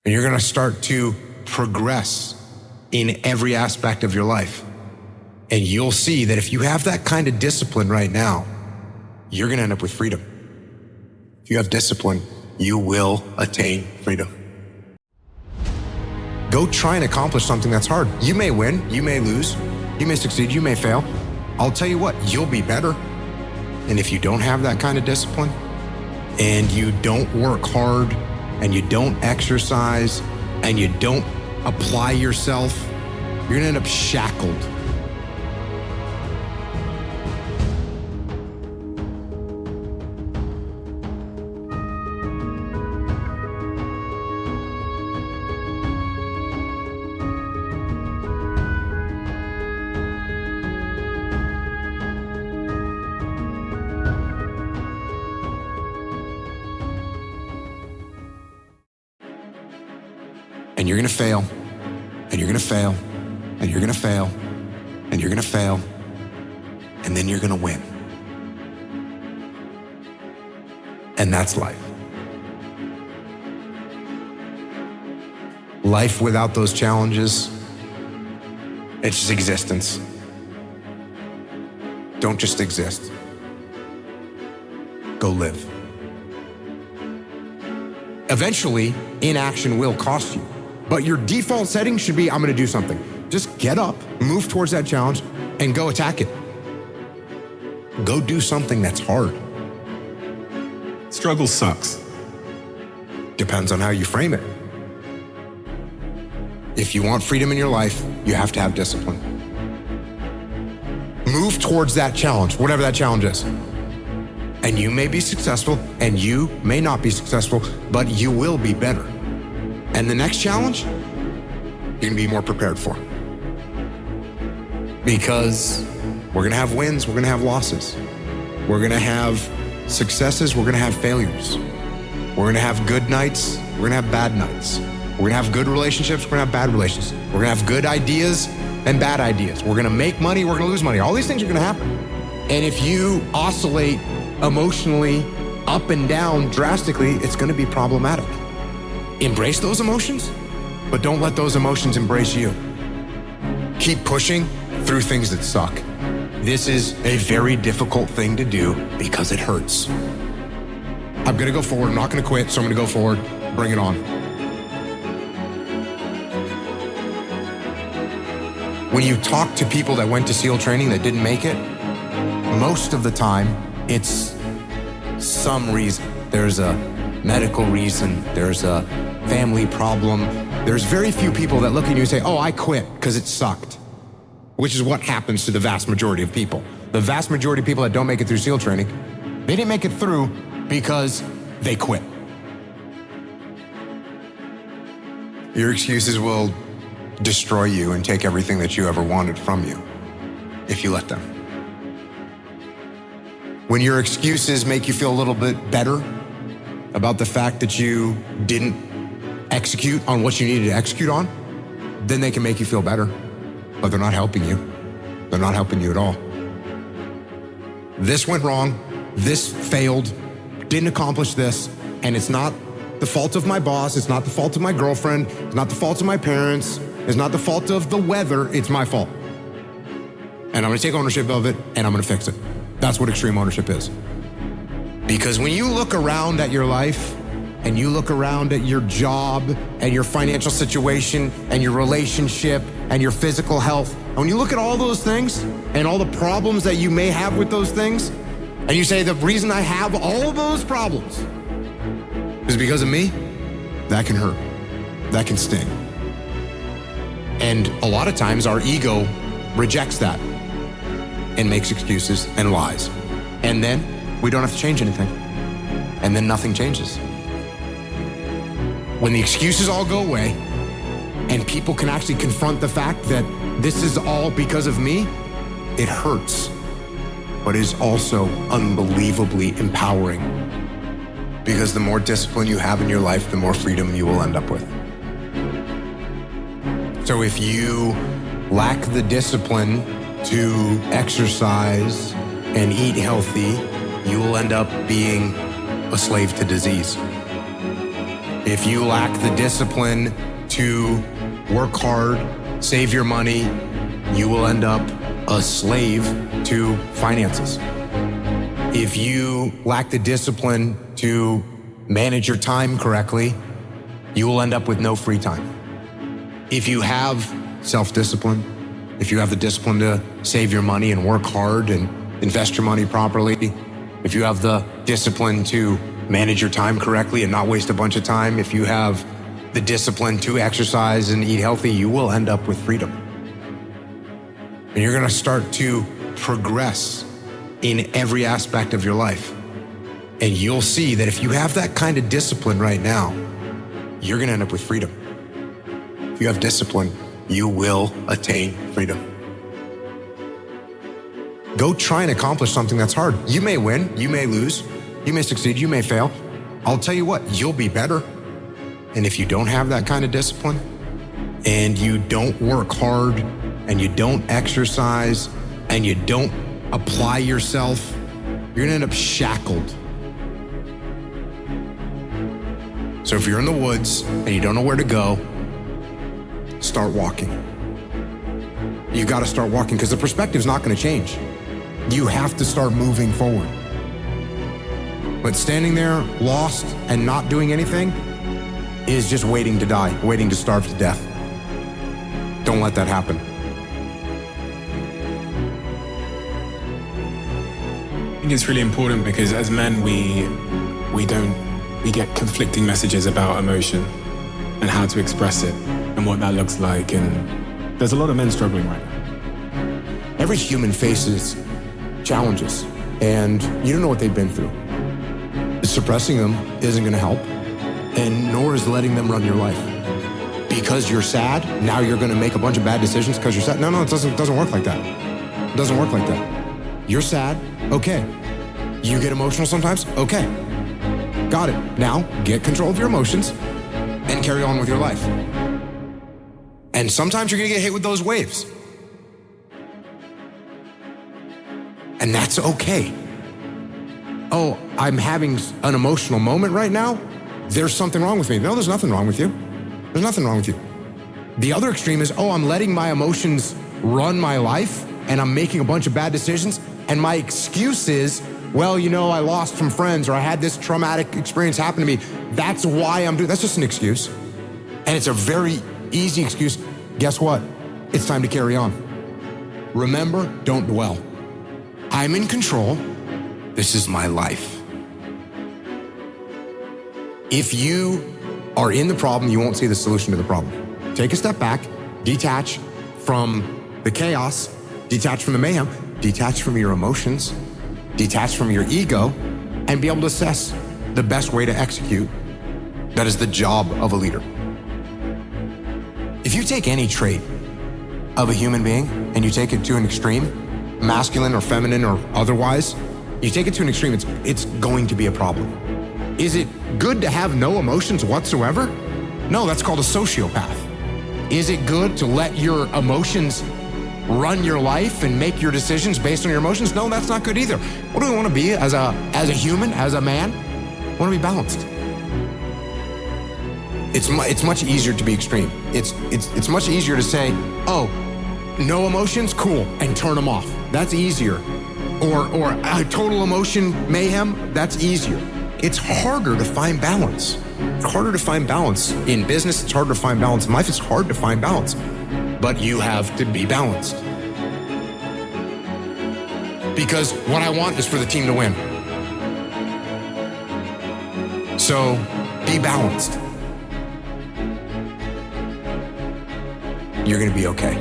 And you're going to start to progress in every aspect of your life. And you'll see that if you have that kind of discipline right now, you're going to end up with freedom. If you have discipline, you will attain freedom. Go try and accomplish something that's hard. You may win, you may lose, you may succeed, you may fail. I'll tell you what, you'll be better. And if you don't have that kind of discipline, and you don't work hard, and you don't exercise, and you don't apply yourself, you're gonna end up shackled. And you're gonna fail, and you're gonna fail, and you're gonna fail, and you're gonna fail, and then you're gonna win. And that's life. Life without those challenges, it's just existence. Don't just exist. Go live. Eventually, inaction will cost you. But your default setting should be, I'm gonna do something. Just get up, move towards that challenge, and go attack it. Go do something that's hard. Struggle sucks. Depends on how you frame it. If you want freedom in your life, you have to have discipline. Move towards that challenge, whatever that challenge is. And you may be successful, and you may not be successful, but you will be better. And the next challenge, you're gonna be more prepared for. Because we're gonna have wins, we're gonna have losses. We're gonna have successes, we're gonna have failures. We're gonna have good nights, we're gonna have bad nights. We're gonna have good relationships, we're gonna have bad relationships. We're gonna have good ideas and bad ideas. We're gonna make money, we're gonna lose money. All these things are gonna happen. And if you oscillate emotionally up and down drastically, it's gonna be problematic. Embrace those emotions, but don't let those emotions embrace you. Keep pushing through things that suck. This is a very difficult thing to do because it hurts. I'm gonna go forward, I'm not gonna quit, so I'm gonna go forward, bring it on. When you talk to people that went to SEAL training that didn't make it, most of the time, it's some reason. There's a medical reason, there's a family problem. There's very few people that look at you and say, oh, I quit because it sucked, which is what happens to the vast majority of people. The vast majority of people that don't make it through SEAL training, they didn't make it through because they quit. Your excuses will destroy you and take everything that you ever wanted from you if you let them. When your excuses make you feel a little bit better about the fact that you didn't execute on what you needed to execute on, then they can make you feel better, but they're not helping you. They're not helping you at all. This went wrong, this failed, didn't accomplish this, and it's not the fault of my boss, it's not the fault of my girlfriend, it's not the fault of my parents, it's not the fault of the weather, it's my fault. And I'm gonna take ownership of it, and I'm gonna fix it. That's what extreme ownership is. Because when you look around at your life, and you look around at your job, and your financial situation, and your relationship, and your physical health, and when you look at all those things, and all the problems that you may have with those things, and you say, the reason I have all those problems is because of me, that can hurt, that can sting. And a lot of times our ego rejects that and makes excuses and lies. And then we don't have to change anything. And then nothing changes. When the excuses all go away and people can actually confront the fact that this is all because of me, it hurts, but is also unbelievably empowering. Because the more discipline you have in your life, the more freedom you will end up with. So if you lack the discipline to exercise and eat healthy, you will end up being a slave to disease. If you lack the discipline to work hard, save your money, you will end up a slave to finances. If you lack the discipline to manage your time correctly, you will end up with no free time. If you have self-discipline, if you have the discipline to save your money and work hard and invest your money properly, if you have the discipline to manage your time correctly and not waste a bunch of time, if you have the discipline to exercise and eat healthy, you will end up with freedom. And you're gonna start to progress in every aspect of your life. And you'll see that if you have that kind of discipline right now, you're gonna end up with freedom. If you have discipline, you will attain freedom. Go try and accomplish something that's hard. You may win, you may lose, you may succeed, you may fail. I'll tell you what, you'll be better. And if you don't have that kind of discipline, and you don't work hard, and you don't exercise, and you don't apply yourself, you're gonna end up shackled. So if you're in the woods and you don't know where to go, start walking. You gotta start walking because the perspective's not gonna change. You have to start moving forward. But standing there lost and not doing anything is just waiting to die, waiting to starve to death. Don't let that happen. I think it's really important because as men, we get conflicting messages about emotion and how to express it and what that looks like. And there's a lot of men struggling right now. Every human faces challenges, and you don't know what they've been through. Suppressing them isn't gonna help, and nor is letting them run your life. Because you're sad, now you're gonna make a bunch of bad decisions because you're sad. No, it doesn't work like that. It doesn't work like that. You're sad, okay. You get emotional sometimes, okay. Got it. Now, get control of your emotions and carry on with your life. And sometimes you're gonna get hit with those waves. And that's okay. Oh, I'm having an emotional moment right now? There's something wrong with me. No, there's nothing wrong with you. There's nothing wrong with you. The other extreme is, oh, I'm letting my emotions run my life and I'm making a bunch of bad decisions. And my excuse is, well, you know, I lost some friends or I had this traumatic experience happen to me. That's why I'm doing, that's just an excuse. And it's a very easy excuse. Guess what? It's time to carry on. Remember, don't dwell. I'm in control. This is my life. If you are in the problem, you won't see the solution to the problem. Take a step back, detach from the chaos, detach from the mayhem, detach from your emotions, detach from your ego, and be able to assess the best way to execute. That is the job of a leader. If you take any trait of a human being and you take it to an extreme, masculine or feminine or otherwise, you take it to an extreme, it's going to be a problem. Is it good to have no emotions whatsoever? No, that's called a sociopath. Is it good to let your emotions run your life and make your decisions based on your emotions? No, that's not good either. What do we want to be as a human, as a man? We want to be balanced. It's much easier to be extreme. It's much easier to say, oh, no emotions, cool, and turn them off. That's easier. Or a total emotion mayhem, that's easier. It's harder to find balance. It's harder to find balance. In business, it's harder to find balance. In life, it's hard to find balance. But you have to be balanced. Because what I want is for the team to win. So be balanced. You're gonna be okay.